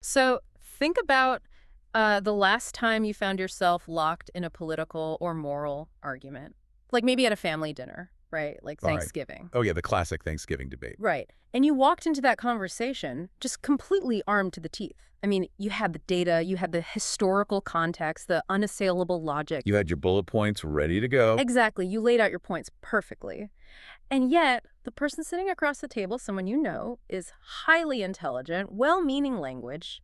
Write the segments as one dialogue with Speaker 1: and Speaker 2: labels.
Speaker 1: So think about the last time you found yourself locked in a political or moral argument, like maybe at a family dinner, right? Like
Speaker 2: All right.
Speaker 1: Thanksgiving.
Speaker 2: Oh, yeah, the classic Thanksgiving debate.
Speaker 1: Right. And you walked into that conversation just completely armed to the teeth. I mean, you had the data, you had the historical context, the unassailable logic.
Speaker 2: You had your bullet points ready to go.
Speaker 1: Exactly. You laid out your points perfectly. And yet, the person sitting across the table, someone you know, is highly intelligent, well-meaning language.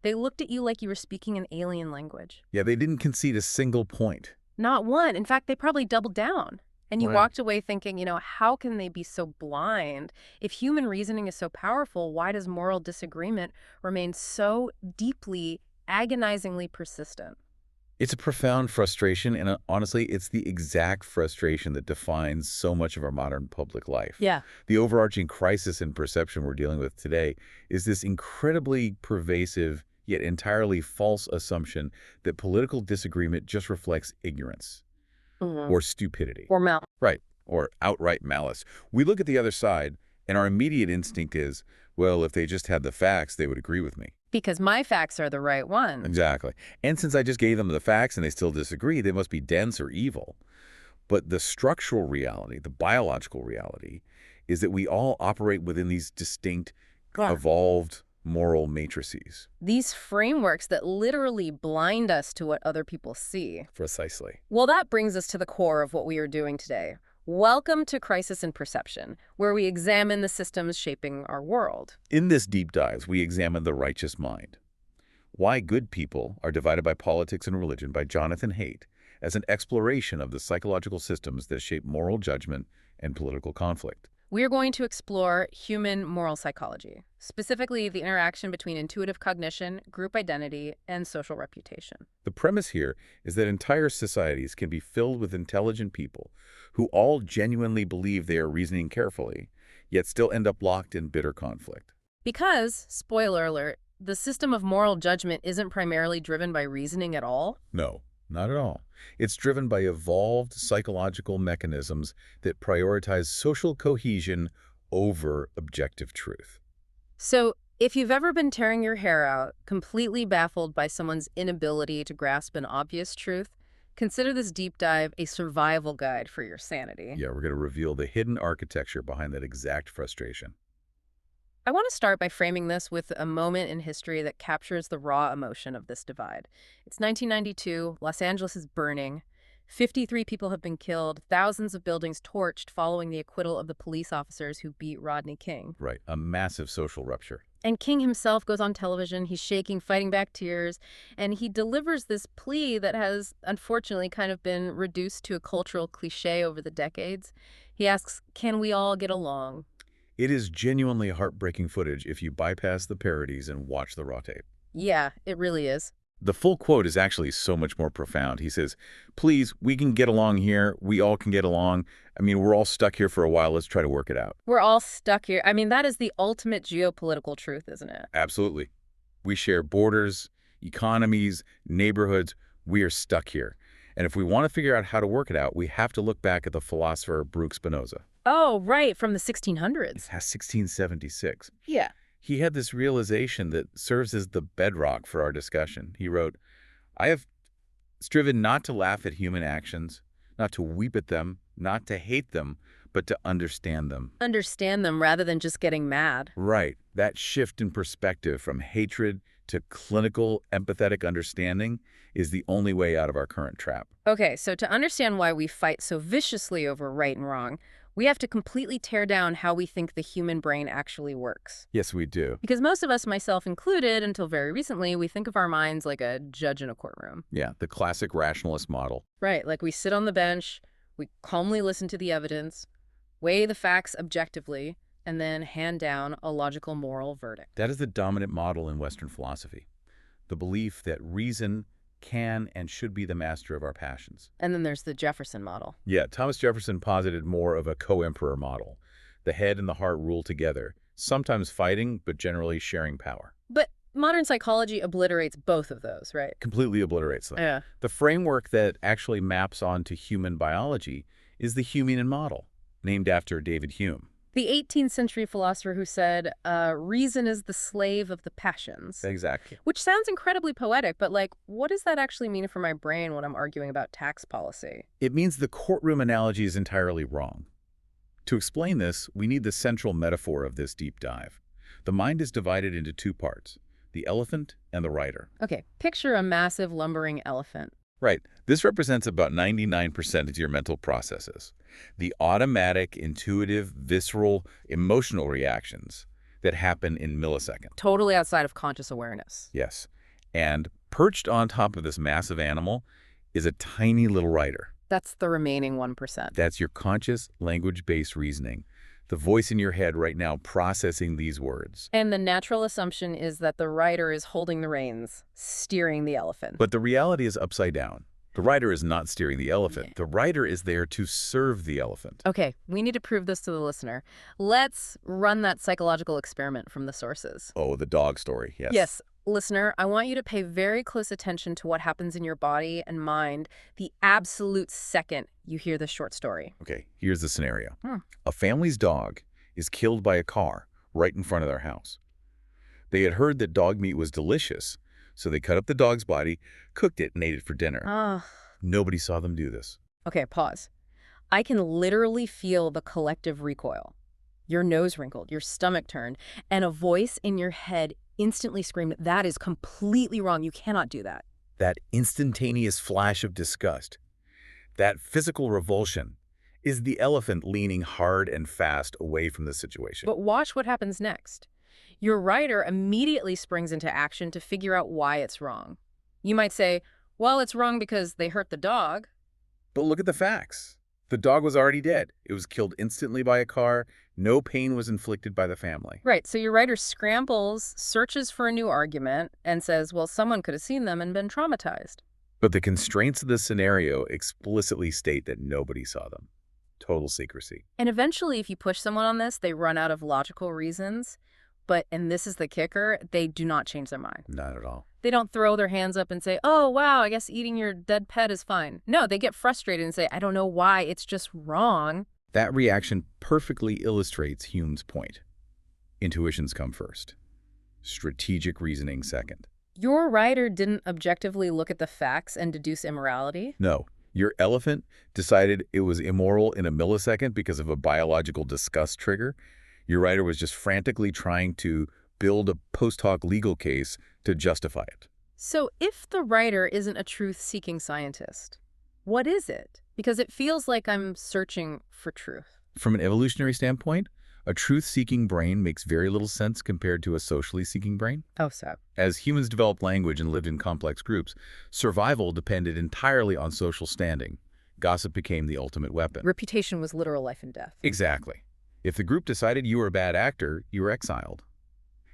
Speaker 1: They looked at you like you were speaking an alien language.
Speaker 2: Yeah, they didn't concede a single point.
Speaker 1: Not one. In fact, they probably doubled down. And you
Speaker 2: Wow.
Speaker 1: walked away thinking, how can they be so blind? If human reasoning is so powerful, why does moral disagreement remain so deeply, agonizingly persistent?
Speaker 2: It's a profound frustration, and honestly, it's the exact frustration that defines so much of our modern public life.
Speaker 1: Yeah.
Speaker 2: The overarching crisis in perception we're dealing with today is this incredibly pervasive, yet entirely false assumption that political disagreement just reflects ignorance
Speaker 1: Hmm.
Speaker 2: or stupidity.
Speaker 1: Or Mel.
Speaker 2: Right. Or outright malice. We look at the other side, and our immediate instinct is, well, if they just had the facts, they would agree with me.
Speaker 1: Because my facts are the right ones.
Speaker 2: Exactly. And since I just gave them the facts and they still disagree, they must be dense or evil. But the structural reality, the biological reality, is that we all operate within these distinct,
Speaker 1: Yeah.
Speaker 2: evolved moral matrices.
Speaker 1: These frameworks that literally blind us to what other people see.
Speaker 2: Precisely.
Speaker 1: Well, that brings us to the core of what we are doing today. Welcome to Crisis in Perception, where we examine the systems shaping our world.
Speaker 2: In this deep dive, we examine the righteous mind. Why Good People Are Divided by Politics and Religion by Jonathan Haidt as an exploration of the psychological systems that shape moral judgment and political conflict.
Speaker 1: We are going to explore human moral psychology, specifically the interaction between intuitive cognition, group identity, and social reputation.
Speaker 2: The premise here is that entire societies can be filled with intelligent people who all genuinely believe they are reasoning carefully, yet still end up locked in bitter conflict.
Speaker 1: Because, spoiler alert, the system of moral judgment isn't primarily driven by reasoning at all.
Speaker 2: No, not at all. It's driven by evolved psychological mechanisms that prioritize social cohesion over objective truth.
Speaker 1: So, if you've ever been tearing your hair out, completely baffled by someone's inability to grasp an obvious truth, consider this deep dive a survival guide for your sanity.
Speaker 2: Yeah, we're going to reveal the hidden architecture behind that exact frustration.
Speaker 1: I want to start by framing this with a moment in history that captures the raw emotion of this divide. It's 1992, Los Angeles is burning. 53 people have been killed, thousands of buildings torched following the acquittal of the police officers who beat Rodney King.
Speaker 2: Right, a massive social rupture.
Speaker 1: And King himself goes on television, he's shaking, fighting back tears, and he delivers this plea that has, unfortunately, kind of been reduced to a cultural cliche over the decades. He asks, can we all get along?
Speaker 2: It is genuinely heartbreaking footage if you bypass the parodies and watch the raw tape.
Speaker 1: Yeah, it really is.
Speaker 2: The full quote is actually so much more profound. He says, please, we can get along here. We all can get along. I mean, we're all stuck here for a while. Let's try to work it out.
Speaker 1: We're all stuck here. I mean, that is the ultimate geopolitical truth, isn't it?
Speaker 2: Absolutely. We share borders, economies, neighborhoods. We are stuck here. And if we want to figure out how to work it out, we have to look back at the philosopher Baruch Spinoza.
Speaker 1: Oh, right, from the 1600s.
Speaker 2: It's 1676.
Speaker 1: Yeah.
Speaker 2: He had this realization that serves as the bedrock for our discussion. He wrote, I have striven not to laugh at human actions, not to weep at them, not to hate them, but to understand them.
Speaker 1: Understand them rather than just getting mad.
Speaker 2: Right. That shift in perspective from hatred to clinical, empathetic understanding is the only way out of our current trap.
Speaker 1: Okay, so to understand why we fight so viciously over right and wrong, we have to completely tear down how we think the human brain actually works.
Speaker 2: Yes, we do.
Speaker 1: Because most of us, myself included, until very recently, we think of our minds like a judge in a courtroom.
Speaker 2: Yeah, the classic rationalist model.
Speaker 1: Right, like we sit on the bench, we calmly listen to the evidence, weigh the facts objectively, and then hand down a logical moral verdict.
Speaker 2: That is the dominant model in Western philosophy. The belief that reason can and should be the master of our passions.
Speaker 1: And then there's the Jefferson model.
Speaker 2: Yeah, Thomas Jefferson posited more of a co-emperor model. The head and the heart rule together, sometimes fighting, but generally sharing power.
Speaker 1: But modern psychology obliterates both of those, right?
Speaker 2: Completely obliterates them.
Speaker 1: Yeah.
Speaker 2: The framework that actually maps onto human biology is the Humean model, named after David Hume.
Speaker 1: The 18th century philosopher who said, reason is the slave of the passions.
Speaker 2: Exactly.
Speaker 1: Which sounds incredibly poetic, but like, what does that actually mean for my brain when I'm arguing about tax policy?
Speaker 2: It means the courtroom analogy is entirely wrong. To explain this, we need the central metaphor of this deep dive. The mind is divided into two parts, the elephant and the rider.
Speaker 1: Okay, picture a massive lumbering elephant.
Speaker 2: Right. This represents about 99% of your mental processes. The automatic, intuitive, visceral, emotional reactions that happen in milliseconds.
Speaker 1: Totally outside of conscious awareness.
Speaker 2: Yes. And perched on top of this massive animal is a tiny little rider.
Speaker 1: That's the remaining 1%.
Speaker 2: That's your conscious, language-based reasoning. The voice in your head right now processing these words.
Speaker 1: And the natural assumption is that the rider is holding the reins, steering the elephant.
Speaker 2: But the reality is upside down. The rider is not steering the elephant. The rider is there to serve the elephant.
Speaker 1: Okay, we need to prove this to the listener. Let's run that psychological experiment from the sources.
Speaker 2: Oh, the dog story, yes.
Speaker 1: Yes, listener, I want you to pay very close attention to what happens in your body and mind the absolute second you hear this short story.
Speaker 2: Okay, here's the scenario. A family's dog is killed by a car right in front of their house. They had heard that dog meat was delicious, so they cut up the dog's body, cooked it, and ate it for dinner. Nobody saw them do this.
Speaker 1: Okay, pause. I can literally feel the collective recoil. Your nose wrinkled, your stomach turned, and a voice in your head instantly screamed, that is completely wrong. You cannot do that.
Speaker 2: That instantaneous flash of disgust, that physical revulsion, is the elephant leaning hard and fast away from the situation.
Speaker 1: But watch what happens next. Your rider immediately springs into action to figure out why it's wrong. You might say, well, it's wrong because they hurt the dog.
Speaker 2: But look at the facts. The dog was already dead. It was killed instantly by a car. No pain was inflicted by the family.
Speaker 1: Right, so your rider scrambles, searches for a new argument, and says, well, someone could have seen them and been traumatized.
Speaker 2: But the constraints of the scenario explicitly state that nobody saw them. Total secrecy.
Speaker 1: And eventually, if you push someone on this, they run out of logical reasons. But, and this is the kicker, they do not change their mind.
Speaker 2: Not at all.
Speaker 1: They don't throw their hands up and say, oh, wow, I guess eating your dead pet is fine. No, they get frustrated and say, I don't know why, it's just wrong.
Speaker 2: That reaction perfectly illustrates Hume's point. Intuitions come first. Strategic reasoning second.
Speaker 1: Your rider didn't objectively look at the facts and deduce immorality?
Speaker 2: No. Your elephant decided it was immoral in a millisecond because of a biological disgust trigger. Your rider was just frantically trying to build a post hoc legal case to justify it.
Speaker 1: So if the rider isn't a truth-seeking scientist, what is it? Because it feels like I'm searching for truth.
Speaker 2: From an evolutionary standpoint, a truth-seeking brain makes very little sense compared to a socially seeking brain.
Speaker 1: Oh, so.
Speaker 2: As humans developed language and lived in complex groups, survival depended entirely on social standing. Gossip became the ultimate weapon.
Speaker 1: Reputation was literal life and death.
Speaker 2: Exactly. If the group decided you were a bad actor, you were exiled.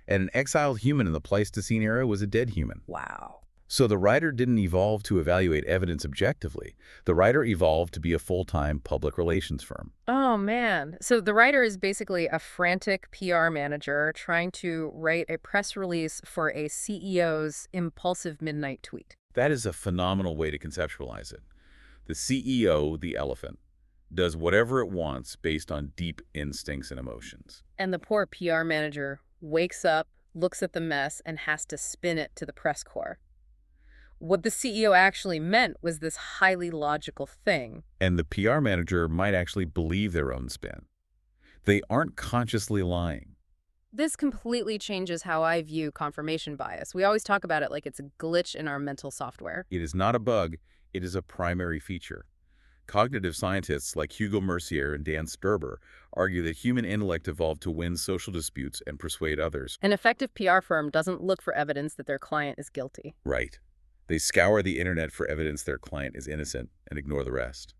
Speaker 2: And an exiled human in the Pleistocene era was a dead human.
Speaker 1: Wow.
Speaker 2: So the writer didn't evolve to evaluate evidence objectively. The writer evolved to be a full-time public relations firm.
Speaker 1: Oh, man. So the writer is basically a frantic PR manager trying to write a press release for a CEO's impulsive midnight tweet.
Speaker 2: That is a phenomenal way to conceptualize it. The CEO, the elephant, does whatever it wants based on deep instincts and emotions.
Speaker 1: And the poor PR manager wakes up, looks at the mess, and has to spin it to the press corps. What the CEO actually meant was this highly logical thing.
Speaker 2: And the PR manager might actually believe their own spin. They aren't consciously lying.
Speaker 1: This completely changes how I view confirmation bias. We always talk about it like it's a glitch in our mental software.
Speaker 2: It is not a bug, it is a primary feature. Cognitive scientists like Hugo Mercier and Dan Sperber argue that human intellect evolved to win social disputes and persuade others.
Speaker 1: An effective PR firm doesn't look for evidence that their client is guilty.
Speaker 2: Right. They scour the internet for evidence their client is innocent and ignore the rest.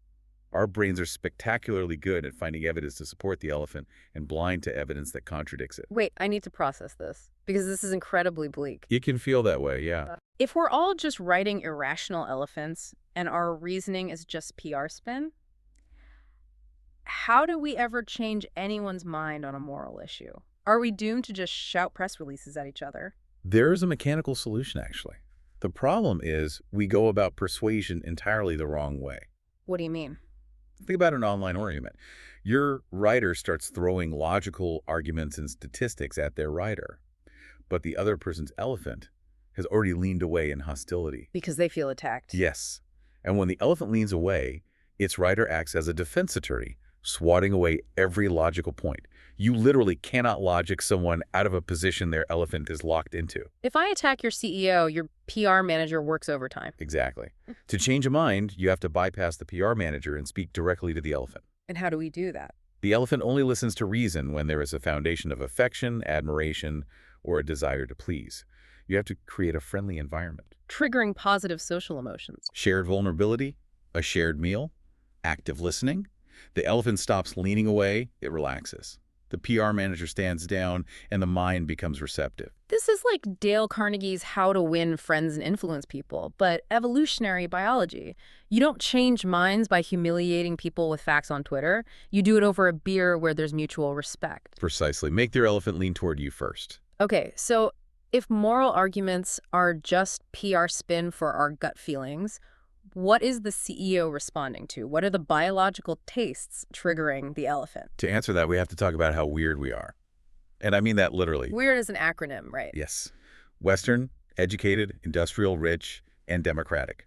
Speaker 2: Our brains are spectacularly good at finding evidence to support the elephant and blind to evidence that contradicts it.
Speaker 1: Wait, I need to process this, because this is incredibly bleak.
Speaker 2: It can feel that way, yeah.
Speaker 1: If we're all just writing irrational elephants and our reasoning is just PR spin, how do we ever change anyone's mind on a moral issue? Are we doomed to just shout press releases at each other?
Speaker 2: There is a mechanical solution, actually. The problem is we go about persuasion entirely the wrong way.
Speaker 1: What do you mean?
Speaker 2: Think about an online argument. Your rider starts throwing logical arguments and statistics at their rider, but the other person's elephant has already leaned away in hostility.
Speaker 1: Because they feel attacked.
Speaker 2: Yes. And when the elephant leans away, its rider acts as a defense attorney, swatting away every logical point. You literally cannot logic someone out of a position their elephant is locked into.
Speaker 1: If I attack your CEO, your PR manager works overtime.
Speaker 2: Exactly. To change a mind, you have to bypass the PR manager and speak directly to the elephant.
Speaker 1: And how do we do that?
Speaker 2: The elephant only listens to reason when there is a foundation of affection, admiration, or a desire to please. You have to create a friendly environment.
Speaker 1: Triggering positive social emotions.
Speaker 2: Shared vulnerability, a shared meal, active listening. The elephant stops leaning away, it relaxes. The PR manager stands down, and the mind becomes receptive.
Speaker 1: This is like Dale Carnegie's How to Win Friends and Influence People, but evolutionary biology. You don't change minds by humiliating people with facts on Twitter. You do it over a beer where there's mutual respect.
Speaker 2: Precisely. Make their elephant lean toward you first.
Speaker 1: Okay, so if moral arguments are just PR spin for our gut feelings, what is the CEO responding to? What are the biological tastes triggering the elephant?
Speaker 2: To answer that, we have to talk about how weird we are. And I mean that literally.
Speaker 1: Weird is an acronym, right?
Speaker 2: Yes. Western, educated, industrial, rich, and democratic.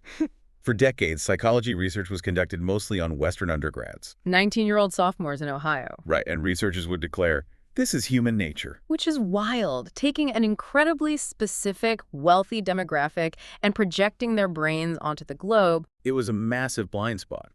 Speaker 2: For decades, psychology research was conducted mostly on Western undergrads.
Speaker 1: 19-year-old sophomores in Ohio.
Speaker 2: Right, and researchers would declare, this is human nature.
Speaker 1: Which is wild, taking an incredibly specific, wealthy demographic and projecting their brains onto the globe.
Speaker 2: It was a massive blind spot.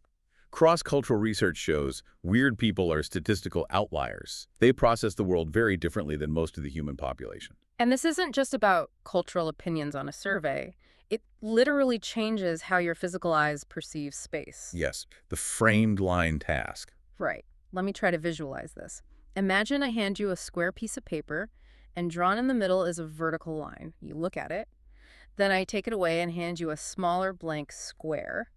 Speaker 2: Cross-cultural research shows weird people are statistical outliers. They process the world very differently than most of the human population.
Speaker 1: And this isn't just about cultural opinions on a survey. It literally changes how your physical eyes perceive space.
Speaker 2: Yes, the framed line task.
Speaker 1: Right. Let me try to visualize this. Imagine I hand you a square piece of paper, and drawn in the middle is a vertical line. You look at it. Then I take it away and hand you a smaller blank square.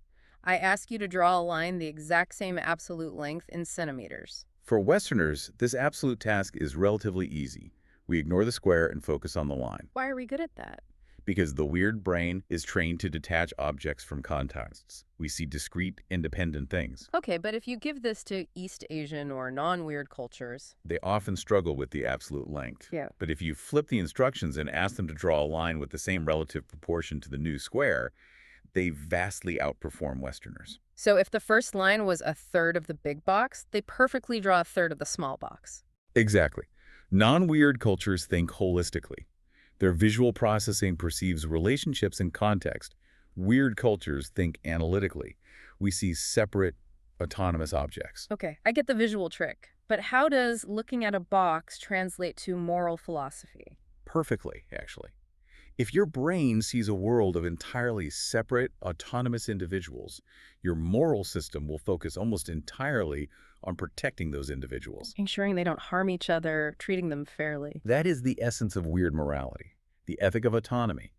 Speaker 1: I ask you to draw a line the exact same absolute length in centimeters.
Speaker 2: For Westerners, this absolute task is relatively easy. We ignore the square and focus on the line.
Speaker 1: Why are we good at that?
Speaker 2: Because the weird brain is trained to detach objects from contexts. We see discrete, independent things.
Speaker 1: Okay, but if you give this to East Asian or non-weird cultures...
Speaker 2: They often struggle with the absolute length.
Speaker 1: Yeah.
Speaker 2: But if you flip the instructions and ask them to draw a line with the same relative proportion to the new square, they vastly outperform Westerners.
Speaker 1: So if the first line was a third of the big box, they perfectly draw a third of the small box.
Speaker 2: Exactly. Non-weird cultures think holistically. Their visual processing perceives relationships in context. Weird cultures think analytically. We see separate, autonomous objects.
Speaker 1: Okay, I get the visual trick. But how does looking at a box translate to moral philosophy?
Speaker 2: Perfectly, actually. If your brain sees a world of entirely separate, autonomous individuals, your moral system will focus almost entirely on protecting those individuals.
Speaker 1: Ensuring they don't harm each other, treating them fairly.
Speaker 2: That is the essence of weird morality, the ethic of autonomy.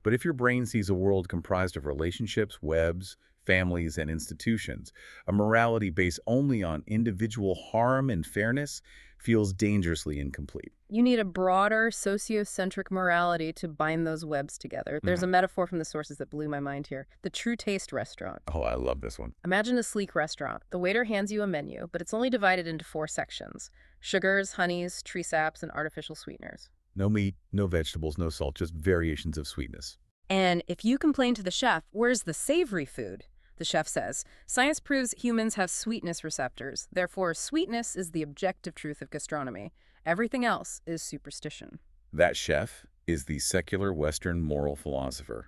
Speaker 2: But if your brain sees a world comprised of relationships, webs, families, and institutions, a morality based only on individual harm and fairness feels dangerously incomplete.
Speaker 1: You need a broader, sociocentric morality to bind those webs together. There's a metaphor from the sources that blew my mind here. The True Taste restaurant.
Speaker 2: Oh, I love this one.
Speaker 1: Imagine a sleek restaurant. The waiter hands you a menu, but it's only divided into 4 sections. Sugars, honeys, tree saps, and artificial sweeteners.
Speaker 2: No meat, no vegetables, no salt, just variations of sweetness.
Speaker 1: And if you complain to the chef, where's the savory food? The chef says, science proves humans have sweetness receptors. Therefore, sweetness is the objective truth of gastronomy. Everything else is superstition.
Speaker 2: That chef is the secular Western moral philosopher.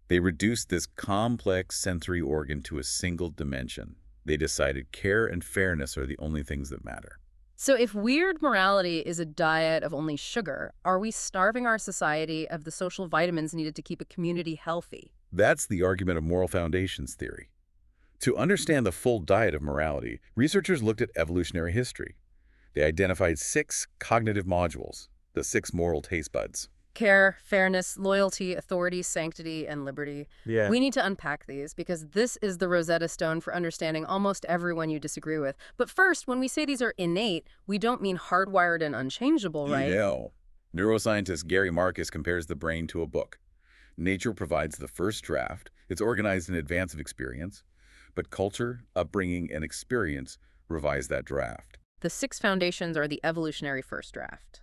Speaker 2: They reduced this complex sensory organ to a single dimension. They decided care and fairness are the only things that matter.
Speaker 1: So if weird morality is a diet of only sugar, are we starving our society of the social vitamins needed to keep a community healthy?
Speaker 2: That's the argument of moral foundations theory. To understand the full diet of morality, researchers looked at evolutionary history. They identified 6 cognitive modules, the 6 moral taste buds.
Speaker 1: Care, fairness, loyalty, authority, sanctity, and liberty.
Speaker 2: Yeah.
Speaker 1: We need to unpack these because this is the Rosetta Stone for understanding almost everyone you disagree with. But first, when we say these are innate, we don't mean hardwired and unchangeable, right?
Speaker 2: No. Neuroscientist Gary Marcus compares the brain to a book. Nature provides the first draft. It's organized in advance of experience. But culture, upbringing, and experience revise that draft.
Speaker 1: The 6 foundations are the evolutionary first draft.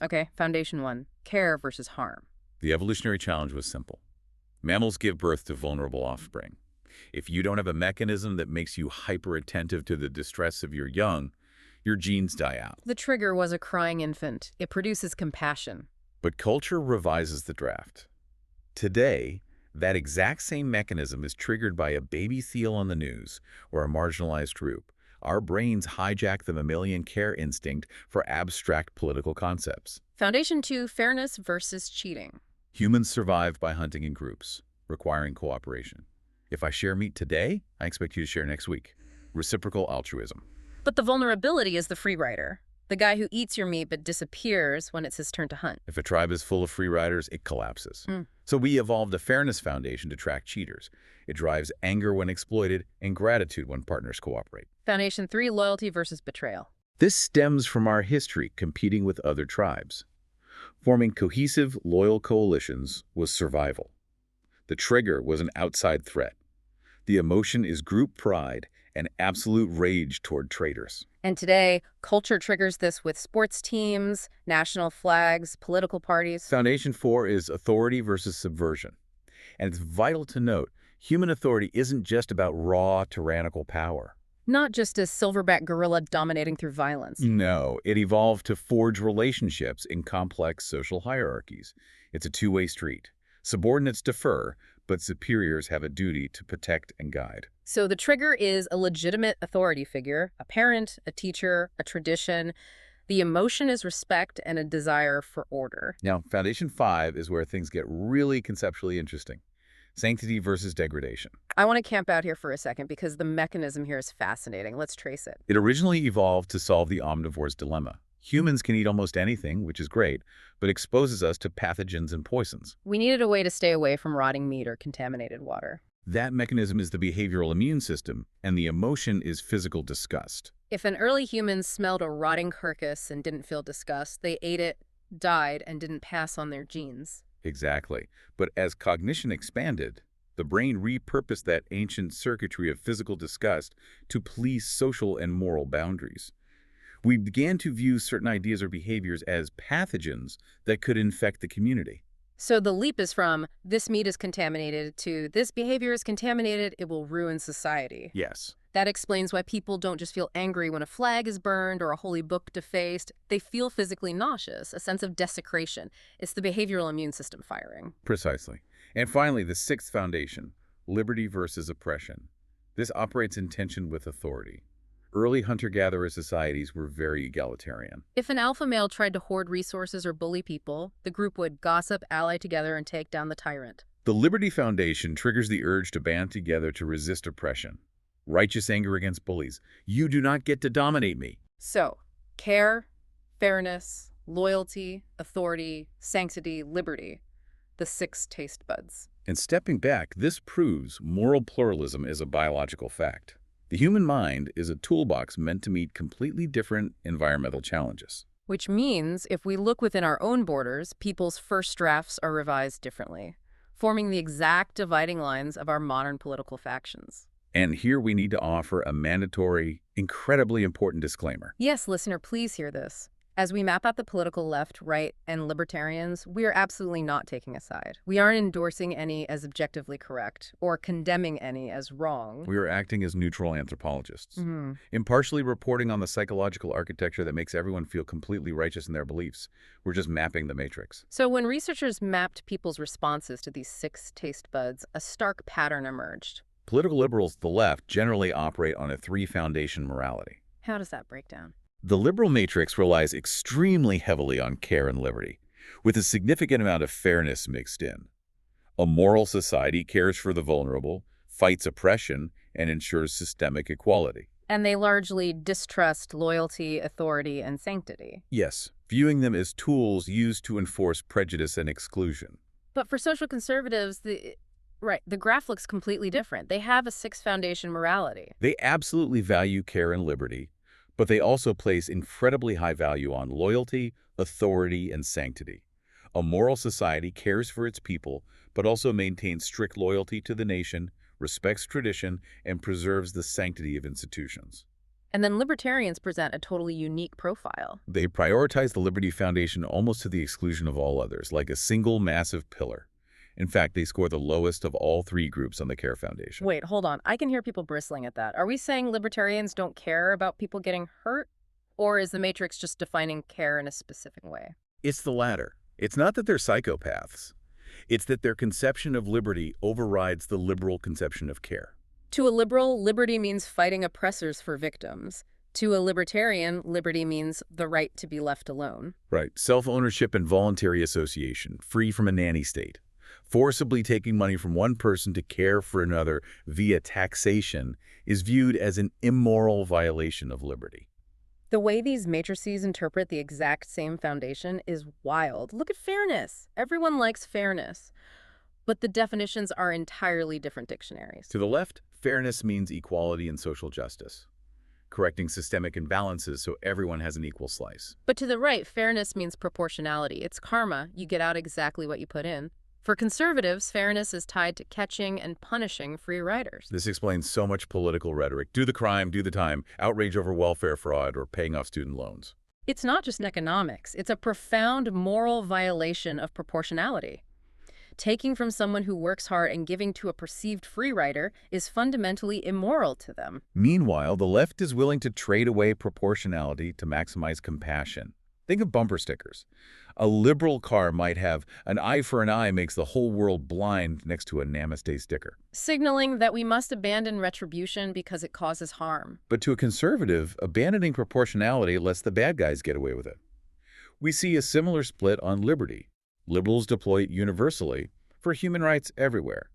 Speaker 1: Okay, foundation 1, care versus harm.
Speaker 2: The evolutionary challenge was simple. Mammals give birth to vulnerable offspring. If you don't have a mechanism that makes you hyper-attentive to the distress of your young, your genes die out.
Speaker 1: The trigger was a crying infant. It produces compassion.
Speaker 2: But culture revises the draft. Today, that exact same mechanism is triggered by a baby seal on the news or a marginalized group. Our brains hijack the mammalian care instinct for abstract political concepts.
Speaker 1: Foundation 2, fairness versus cheating.
Speaker 2: Humans survive by hunting in groups, requiring cooperation. If I share meat today, I expect you to share next week. Reciprocal altruism.
Speaker 1: But the vulnerability is the free rider, the guy who eats your meat but disappears when it's his turn to hunt.
Speaker 2: If a tribe is full of free riders, it collapses. So we evolved a fairness foundation to track cheaters. It drives anger when exploited and gratitude when partners cooperate.
Speaker 1: Foundation 3, loyalty versus betrayal.
Speaker 2: This stems from our history competing with other tribes. Forming cohesive, loyal coalitions was survival. The trigger was an outside threat. The emotion is group pride and absolute rage toward traitors.
Speaker 1: And today, culture triggers this with sports teams, national flags, political parties.
Speaker 2: Foundation 4 is authority versus subversion. And it's vital to note, human authority isn't just about raw, tyrannical power.
Speaker 1: Not just a silverback gorilla dominating through violence.
Speaker 2: No, it evolved to forge relationships in complex social hierarchies. It's a two-way street. Subordinates defer, but superiors have a duty to protect and guide.
Speaker 1: So the trigger is a legitimate authority figure, a parent, a teacher, a tradition. The emotion is respect and a desire for order.
Speaker 2: Now, Foundation 5 is where things get really conceptually interesting. Sanctity versus degradation.
Speaker 1: I want to camp out here for a second because the mechanism here is fascinating. Let's trace it.
Speaker 2: It originally evolved to solve the omnivore's dilemma. Humans can eat almost anything, which is great, but exposes us to pathogens and poisons.
Speaker 1: We needed a way to stay away from rotting meat or contaminated water.
Speaker 2: That mechanism is the behavioral immune system, and the emotion is physical disgust.
Speaker 1: If an early human smelled a rotting carcass and didn't feel disgust, they ate it, died, and didn't pass on their genes.
Speaker 2: Exactly. But as cognition expanded, the brain repurposed that ancient circuitry of physical disgust to police social and moral boundaries. We began to view certain ideas or behaviors as pathogens that could infect the community.
Speaker 1: So the leap is from, this meat is contaminated, to this behavior is contaminated, it will ruin society.
Speaker 2: Yes.
Speaker 1: That explains why people don't just feel angry when a flag is burned or a holy book defaced. They feel physically nauseous, a sense of desecration. It's the behavioral immune system firing.
Speaker 2: Precisely. And finally, the sixth foundation, liberty versus oppression. This operates in tension with authority. Early hunter-gatherer societies were very egalitarian.
Speaker 1: If an alpha male tried to hoard resources or bully people, the group would gossip, ally together, and take down the tyrant.
Speaker 2: The Liberty Foundation triggers the urge to band together to resist oppression. Righteous anger against bullies. You do not get to dominate me.
Speaker 1: So, care, fairness, loyalty, authority, sanctity, liberty. The 6 taste buds.
Speaker 2: And stepping back, this proves moral pluralism is a biological fact. The human mind is a toolbox meant to meet completely different environmental challenges.
Speaker 1: Which means, if we look within our own borders, people's first drafts are revised differently, forming the exact dividing lines of our modern political factions.
Speaker 2: And here we need to offer a mandatory, incredibly important disclaimer.
Speaker 1: Yes, listener, please hear this. As we map out the political left, right, and libertarians, we are absolutely not taking a side. We aren't endorsing any as objectively correct or condemning any as wrong.
Speaker 2: We are acting as neutral anthropologists, impartially reporting on the psychological architecture that makes everyone feel completely righteous in their beliefs. We're just mapping the matrix.
Speaker 1: So when researchers mapped people's responses to these 6 taste buds, a stark pattern emerged.
Speaker 2: Political liberals, the left, generally operate on a 3-foundation morality.
Speaker 1: How does that break down?
Speaker 2: The liberal matrix relies extremely heavily on care and liberty, with a significant amount of fairness mixed in. A moral society cares for the vulnerable, fights oppression, and ensures systemic equality.
Speaker 1: And they largely distrust loyalty, authority, and sanctity.
Speaker 2: Yes, viewing them as tools used to enforce prejudice and exclusion.
Speaker 1: But for social conservatives, the graph looks completely different. They have a 6-foundation morality.
Speaker 2: They absolutely value care and liberty, but they also place incredibly high value on loyalty, authority, and sanctity. A moral society cares for its people, but also maintains strict loyalty to the nation, respects tradition, and preserves the sanctity of institutions.
Speaker 1: And then libertarians present a totally unique profile.
Speaker 2: They prioritize the Liberty Foundation almost to the exclusion of all others, like a single massive pillar. In fact, they score the lowest of all three groups on the CARE Foundation.
Speaker 1: Wait, hold on. I can hear people bristling at that. Are we saying libertarians don't care about people getting hurt? Or is the Matrix just defining care in a specific way?
Speaker 2: It's the latter. It's not that they're psychopaths. It's that their conception of liberty overrides the liberal conception of care.
Speaker 1: To a liberal, liberty means fighting oppressors for victims. To a libertarian, liberty means the right to be left alone.
Speaker 2: Right. Self-ownership and voluntary association, free from a nanny state. Forcibly taking money from one person to care for another via taxation is viewed as an immoral violation of liberty.
Speaker 1: The way these matrices interpret the exact same foundation is wild. Look at fairness. Everyone likes fairness. But the definitions are entirely different dictionaries.
Speaker 2: To the left, fairness means equality and social justice, correcting systemic imbalances so everyone has an equal slice.
Speaker 1: But to the right, fairness means proportionality. It's karma. You get out exactly what you put in. For conservatives, fairness is tied to catching and punishing free riders.
Speaker 2: This explains so much political rhetoric. Do the crime, do the time, outrage over welfare fraud, or paying off student loans.
Speaker 1: It's not just economics. It's a profound moral violation of proportionality. Taking from someone who works hard and giving to a perceived free rider is fundamentally immoral to them.
Speaker 2: Meanwhile, the left is willing to trade away proportionality to maximize compassion. Think of bumper stickers. A liberal car might have an eye for an eye makes the whole world blind next to a Namaste sticker.
Speaker 1: Signaling that we must abandon retribution because it causes harm.
Speaker 2: But to a conservative, abandoning proportionality lets the bad guys get away with it. We see a similar split on liberty. Liberals deploy it universally for human rights everywhere.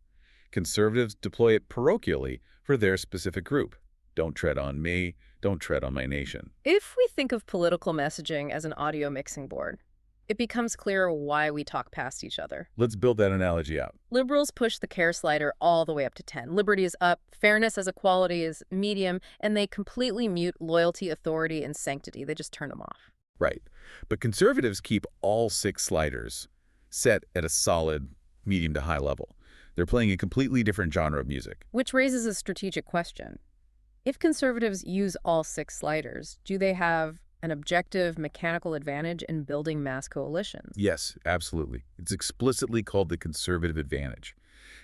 Speaker 2: Conservatives deploy it parochially for their specific group. Don't tread on me, don't tread on my nation.
Speaker 1: If we think of political messaging as an audio mixing board, it becomes clear why we talk past each other.
Speaker 2: Let's build that analogy out.
Speaker 1: Liberals push the care slider all the way up to 10. Liberty is up, fairness as equality is medium, and they completely mute loyalty, authority, and sanctity. They just turn them off.
Speaker 2: Right. But conservatives keep all 6 sliders set at a solid medium to high level. They're playing a completely different genre of music.
Speaker 1: Which raises a strategic question. If conservatives use all 6 sliders, do they have an objective mechanical advantage in building mass coalitions?
Speaker 2: Yes, absolutely. It's explicitly called the conservative advantage.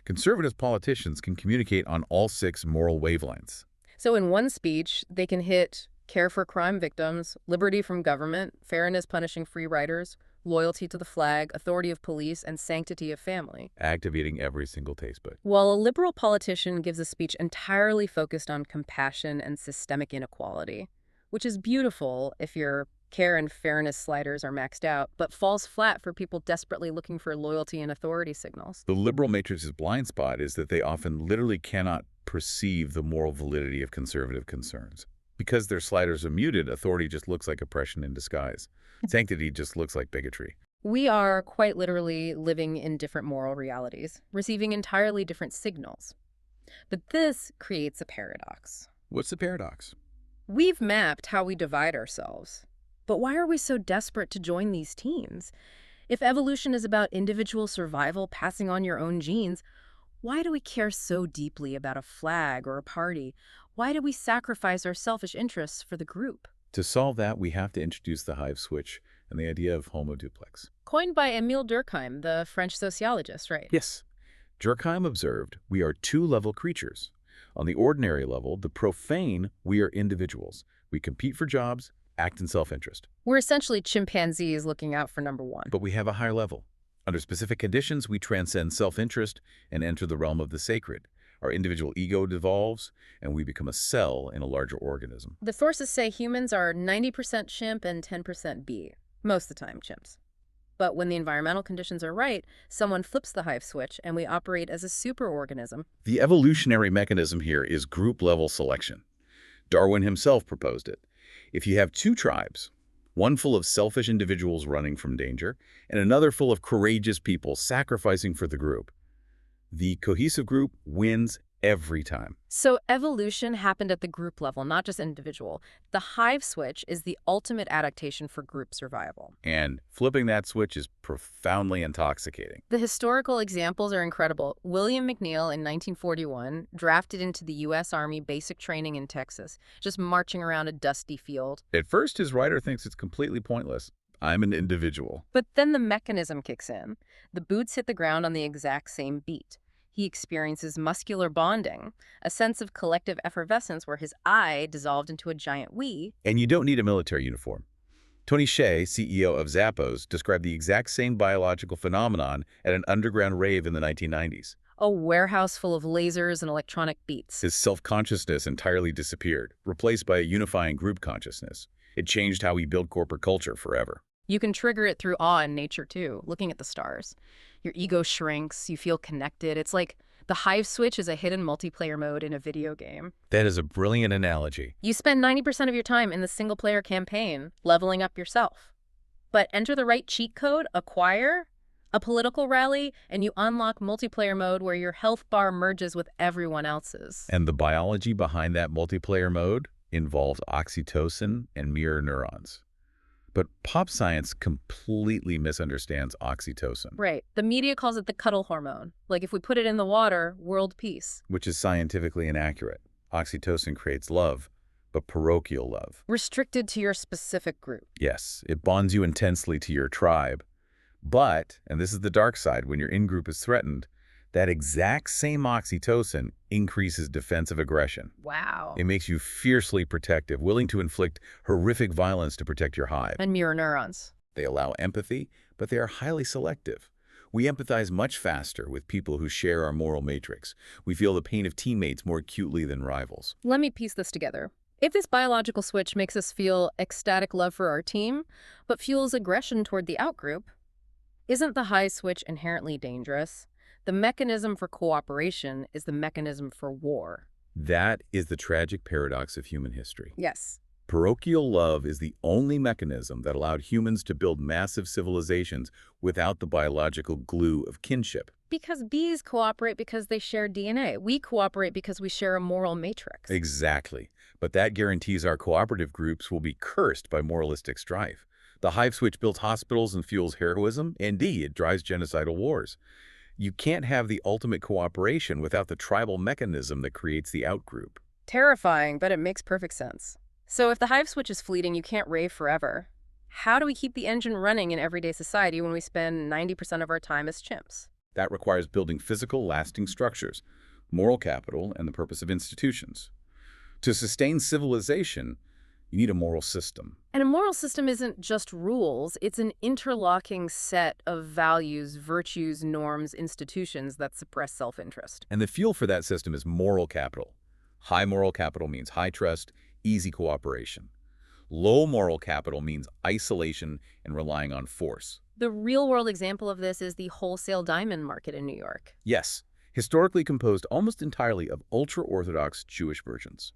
Speaker 2: Conservative politicians can communicate on all 6 moral wavelengths.
Speaker 1: So in one speech, they can hit care for crime victims, liberty from government, fairness punishing free riders, loyalty to the flag, authority of police, and sanctity of family.
Speaker 2: Activating every single taste bud.
Speaker 1: While a liberal politician gives a speech entirely focused on compassion and systemic inequality, which is beautiful if your care and fairness sliders are maxed out, but falls flat for people desperately looking for loyalty and authority signals.
Speaker 2: The liberal matrix's blind spot is that they often literally cannot perceive the moral validity of conservative concerns. Because their sliders are muted, authority just looks like oppression in disguise. Sanctity just looks like bigotry.
Speaker 1: We are quite literally living in different moral realities, receiving entirely different signals. But this creates a paradox.
Speaker 2: What's the paradox?
Speaker 1: We've mapped how we divide ourselves. But why are we so desperate to join these teams? If evolution is about individual survival, passing on your own genes, why do we care so deeply about a flag or a party? Why do we sacrifice our selfish interests for the group?
Speaker 2: To solve that, we have to introduce the hive switch and the idea of homo duplex.
Speaker 1: Coined by Émile Durkheim, the French sociologist, right?
Speaker 2: Yes. Durkheim observed, we are 2-level creatures. On the ordinary level, the profane, we are individuals. We compete for jobs, act in self-interest.
Speaker 1: We're essentially chimpanzees looking out for number one.
Speaker 2: But we have a higher level. Under specific conditions, we transcend self-interest and enter the realm of the sacred. Our individual ego devolves, and we become a cell in a larger organism.
Speaker 1: The sources say humans are 90% chimp and 10% bee. Most of the time, chimps. But when the environmental conditions are right, someone flips the hive switch and we operate as a superorganism.
Speaker 2: The evolutionary mechanism here is group-level selection. Darwin himself proposed it. If you have 2 tribes, one full of selfish individuals running from danger, and another full of courageous people sacrificing for the group, the cohesive group wins Every time.
Speaker 1: So evolution happened at the group level, not just individual. The hive switch is the ultimate adaptation for group survival.
Speaker 2: And flipping that switch is profoundly intoxicating.
Speaker 1: The historical examples are incredible. William McNeill in 1941, drafted into the U.S. Army basic training in Texas, just marching around a dusty field.
Speaker 2: At first, his writer thinks it's completely pointless. I'm an individual.
Speaker 1: But then the mechanism kicks in. The boots hit the ground on the exact same beat. He experiences muscular bonding, a sense of collective effervescence where his I dissolved into a giant we.
Speaker 2: And you don't need a military uniform. Tony Hsieh, CEO of Zappos, described the exact same biological phenomenon at an underground rave in the 1990s.
Speaker 1: A warehouse full of lasers and electronic beats.
Speaker 2: His self-consciousness entirely disappeared, replaced by a unifying group consciousness. It changed how we build corporate culture forever.
Speaker 1: You can trigger it through awe in nature, too, looking at the stars. Your ego shrinks, you feel connected. It's like the hive switch is a hidden multiplayer mode in a video game.
Speaker 2: That is a brilliant analogy.
Speaker 1: You spend 90% of your time in the single-player campaign, leveling up yourself. But enter the right cheat code, acquire a political rally, and you unlock multiplayer mode where your health bar merges with everyone else's.
Speaker 2: And the biology behind that multiplayer mode involves oxytocin and mirror neurons. But pop science completely misunderstands oxytocin.
Speaker 1: Right. The media calls it the cuddle hormone. Like if we put it in the water, world peace.
Speaker 2: Which is scientifically inaccurate. Oxytocin creates love, but parochial love.
Speaker 1: Restricted to your specific group.
Speaker 2: Yes, it bonds you intensely to your tribe. But, and this is the dark side, when your in-group is threatened, that exact same oxytocin increases defensive aggression.
Speaker 1: Wow.
Speaker 2: It makes you fiercely protective, willing to inflict horrific violence to protect your hive.
Speaker 1: And mirror neurons.
Speaker 2: They allow empathy, but they are highly selective. We empathize much faster with people who share our moral matrix. We feel the pain of teammates more acutely than rivals.
Speaker 1: Let me piece this together. If this biological switch makes us feel ecstatic love for our team, but fuels aggression toward the outgroup, isn't the high switch inherently dangerous? The mechanism for cooperation is the mechanism for war.
Speaker 2: That is the tragic paradox of human history.
Speaker 1: Yes.
Speaker 2: Parochial love is the only mechanism that allowed humans to build massive civilizations without the biological glue of kinship.
Speaker 1: Because bees cooperate because they share DNA. We cooperate because we share a moral matrix.
Speaker 2: Exactly. But that guarantees our cooperative groups will be cursed by moralistic strife. The hive switch builds hospitals and fuels heroism. Indeed, it drives genocidal wars. You can't have the ultimate cooperation without the tribal mechanism that creates the outgroup.
Speaker 1: Terrifying, but it makes perfect sense. So if the hive switch is fleeting, you can't rave forever. How do we keep the engine running in everyday society when we spend 90% of our time as chimps?
Speaker 2: That requires building physical, lasting structures, moral capital, and the purpose of institutions. To sustain civilization, you need a moral system.
Speaker 1: And a moral system isn't just rules, it's an interlocking set of values, virtues, norms, institutions that suppress self-interest.
Speaker 2: And the fuel for that system is moral capital. High moral capital means high trust, easy cooperation. Low moral capital means isolation and relying on force.
Speaker 1: The real-world example of this is the wholesale diamond market in New York.
Speaker 2: Yes, historically composed almost entirely of ultra-Orthodox Jewish virgins.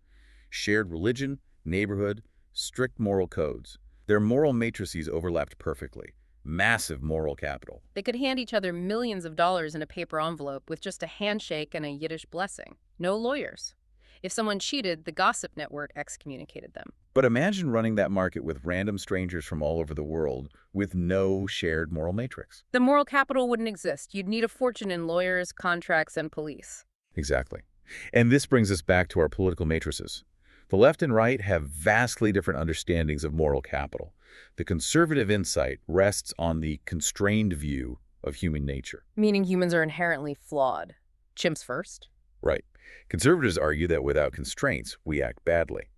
Speaker 2: Shared religion, neighborhood, strict moral codes. Their moral matrices overlapped perfectly. Massive moral capital.
Speaker 1: They could hand each other millions of dollars in a paper envelope with just a handshake and a Yiddish blessing. No lawyers. If someone cheated, the gossip network excommunicated them.
Speaker 2: But imagine running that market with random strangers from all over the world with no shared moral matrix.
Speaker 1: The moral capital wouldn't exist. You'd need a fortune in lawyers, contracts, and police.
Speaker 2: Exactly. And this brings us back to our political matrices. The left and right have vastly different understandings of moral capital. The conservative insight rests on the constrained view of human nature.
Speaker 1: Meaning humans are inherently flawed. Chimps first?
Speaker 2: Right. Conservatives argue that without constraints, we act badly.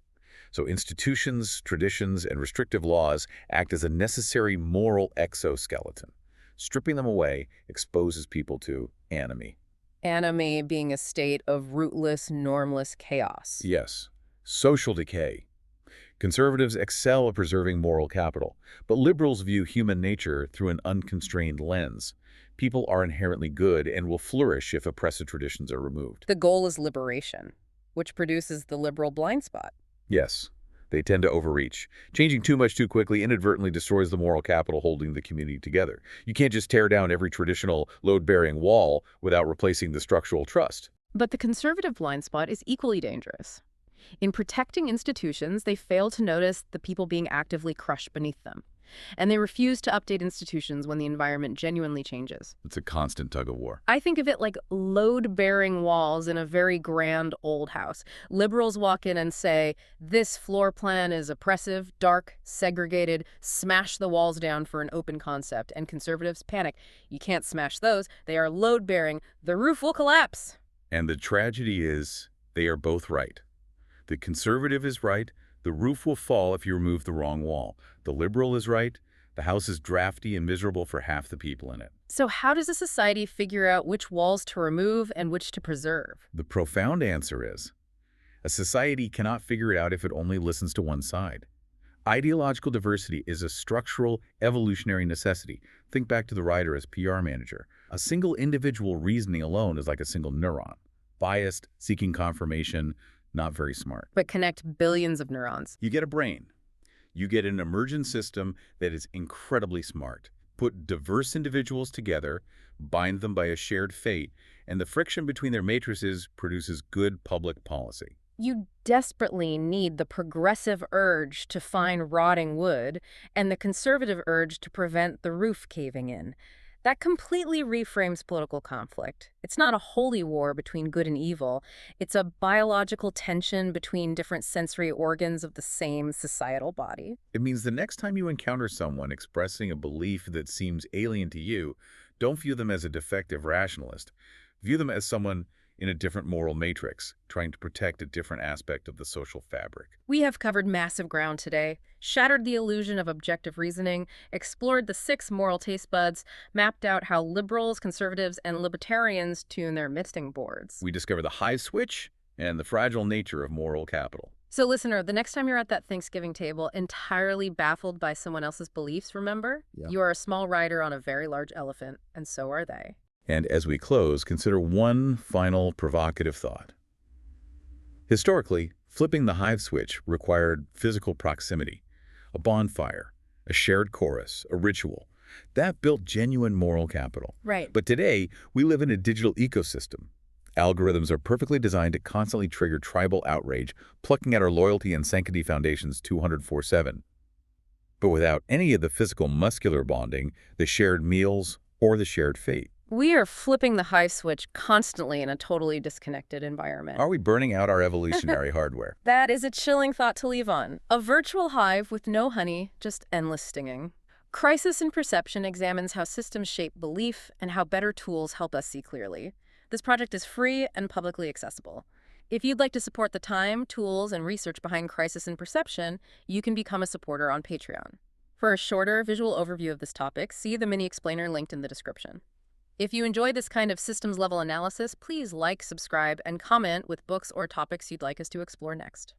Speaker 2: So institutions, traditions, and restrictive laws act as a necessary moral exoskeleton. Stripping them away exposes people to anomie.
Speaker 1: Anomie being a state of rootless, normless chaos.
Speaker 2: Yes. Social decay. Conservatives excel at preserving moral capital, but liberals view human nature through an unconstrained lens. People are inherently good and will flourish if oppressive traditions are removed.
Speaker 1: The goal is liberation, which produces the liberal blind spot.
Speaker 2: Yes, they tend to overreach. Changing too much too quickly inadvertently destroys the moral capital holding the community together. You can't just tear down every traditional load-bearing wall without replacing the structural trust.
Speaker 1: But the conservative blind spot is equally dangerous. In protecting institutions, they fail to notice the people being actively crushed beneath them. And they refuse to update institutions when the environment genuinely changes.
Speaker 2: It's a constant tug of war.
Speaker 1: I think of it like load-bearing walls in a very grand old house. Liberals walk in and say, this floor plan is oppressive, dark, segregated, smash the walls down for an open concept. And conservatives panic. You can't smash those. They are load-bearing. The roof will collapse.
Speaker 2: And the tragedy is they are both right. The conservative is right. The roof will fall if you remove the wrong wall. The liberal is right. The house is drafty and miserable for half the people in it.
Speaker 1: So how does a society figure out which walls to remove and which to preserve?
Speaker 2: The profound answer is, a society cannot figure it out if it only listens to one side. Ideological diversity is a structural, evolutionary necessity. Think back to the writer as PR manager. A single individual reasoning alone is like a single neuron. Biased, seeking confirmation, not very smart.
Speaker 1: But connect billions of neurons.
Speaker 2: You get a brain. You get an emergent system that is incredibly smart. Put diverse individuals together, bind them by a shared fate, and the friction between their matrices produces good public policy.
Speaker 1: You desperately need the progressive urge to find rotting wood and the conservative urge to prevent the roof caving in. That completely reframes political conflict. It's not a holy war between good and evil. It's a biological tension between different sensory organs of the same societal body.
Speaker 2: It means the next time you encounter someone expressing a belief that seems alien to you, don't view them as a defective rationalist. View them as someone in a different moral matrix, trying to protect a different aspect of the social fabric.
Speaker 1: We have covered massive ground today, shattered the illusion of objective reasoning, explored the 6 moral taste buds, mapped out how liberals, conservatives, and libertarians tune their mixing boards.
Speaker 2: We discover the high switch and the fragile nature of moral capital.
Speaker 1: So listener, the next time you're at that Thanksgiving table entirely baffled by someone else's beliefs, remember?
Speaker 2: Yeah.
Speaker 1: You are a small rider on a very large elephant, and so are they.
Speaker 2: And as we close, consider one final provocative thought. Historically, flipping the hive switch required physical proximity, a bonfire, a shared chorus, a ritual. That built genuine moral capital.
Speaker 1: Right.
Speaker 2: But today, we live in a digital ecosystem. Algorithms are perfectly designed to constantly trigger tribal outrage, plucking at our loyalty and sanctity foundations 204/7. But without any of the physical muscular bonding, the shared meals, or the shared fate.
Speaker 1: We are flipping the hive switch constantly in a totally disconnected environment.
Speaker 2: Are we burning out our evolutionary hardware?
Speaker 1: That is a chilling thought to leave on. A virtual hive with no honey, just endless stinging. Crisis in Perception examines how systems shape belief and how better tools help us see clearly. This project is free and publicly accessible. If you'd like to support the time, tools, and research behind Crisis in Perception, you can become a supporter on Patreon. For a shorter visual overview of this topic, see the mini explainer linked in the description. If you enjoy this kind of systems-level analysis, please like, subscribe, and comment with books or topics you'd like us to explore next.